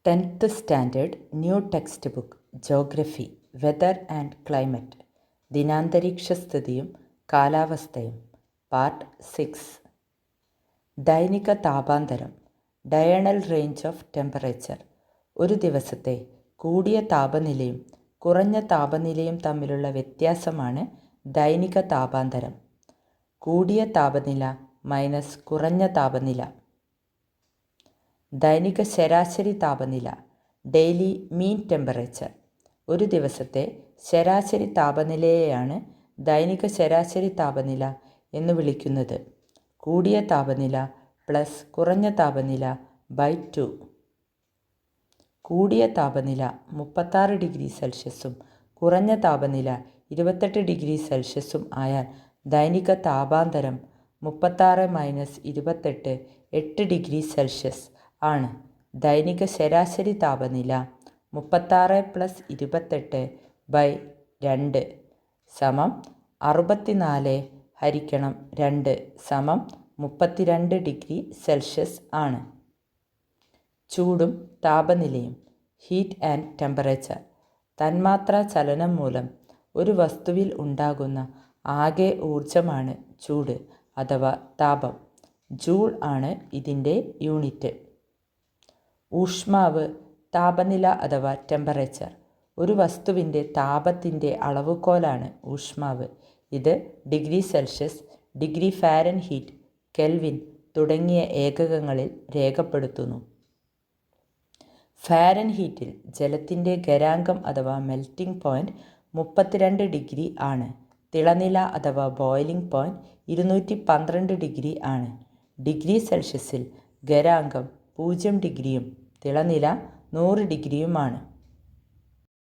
10th standard new text book geography weather and climate ദിനാന്തരീക്ഷസ്ഥിതിയും കാലാവസ്ഥയും part 6 ദൈനിക താപാന്തരം ഡയണൽ റേഞ്ച് ഓഫ് ടെമ്പറേച്ചർ ഒരു ദിവസത്തെ കൂടിയ താപനിലയും കുറഞ്ഞ താപനിലയും തമ്മിലുള്ള വ്യത്യാസമാണ് ദൈനിക താപാന്തരം. കൂടിയ താപനില മൈനസ് കുറഞ്ഞ താപനില. ദൈനിക ശരാശരി താപനില ഡെയിലി മീൻ ടെമ്പറേച്ചർ ഒരു ദിവസത്തെ ശരാശരി താപനിലയെയാണ് ദൈനിക ശരാശരി താപനില എന്ന് വിളിക്കുന്നത്. കൂടിയ താപനില പ്ലസ് കുറഞ്ഞ താപനില ബൈ 2. കൂടിയ താപനില 36 ഡിഗ്രി സെൽഷ്യസും കുറഞ്ഞ താപനില 28 ഡിഗ്രി സെൽഷ്യസും ആയാൽ ദൈനിക താപാന്തരം 36 മൈനസ് 28 8 ഡിഗ്രി സെൽഷ്യസ് ആണ്. ദൈനിക ശരാശരി താപനില 36 പ്ലസ് 28 ബൈ 2 സമം 64 ഹരിക്കണം 2 സമം 32 ഡിഗ്രി സെൽഷ്യസ് ആണ്. ചൂടും താപനിലയും ഹീറ്റ് ആൻഡ് ടെമ്പറേച്ചർ തന്മാത്രാ ചലനം മൂലം ഒരു വസ്തുവിൽ ഉണ്ടാകുന്ന ആകെ ഊർജമാണ് ചൂട് അഥവാ താപം. ജൂൾ ആണ് ഇതിൻ്റെ യൂണിറ്റ്. ഊഷ്മാവ് താപനില അഥവാ ടെമ്പറേച്ചർ ഒരു വസ്തുവിൻ്റെ താപത്തിൻ്റെ അളവുകോലാണ് ഊഷ്മാവ്. ഇത് degree Celsius, degree Fahrenheit, kelvin തുടങ്ങിയ ഏകകങ്ങളിൽ രേഖപ്പെടുത്തുന്നു. ഫാരൻഹീറ്റിൽ ജലത്തിൻ്റെ ഗരാങ്കം അഥവാ മെൽറ്റിംഗ് പോയിൻറ്റ് 32 ഡിഗ്രി ആണ്. തിളനില അഥവാ ബോയിലിംഗ് പോയിൻറ്റ് 212 ഡിഗ്രി ആണ്. ഡിഗ്രി സെൽഷ്യസിൽ ഗരാങ്കം 0 ഡിഗ്രിയും തിളനില 100 ഡിഗ്രിയുമാണ്.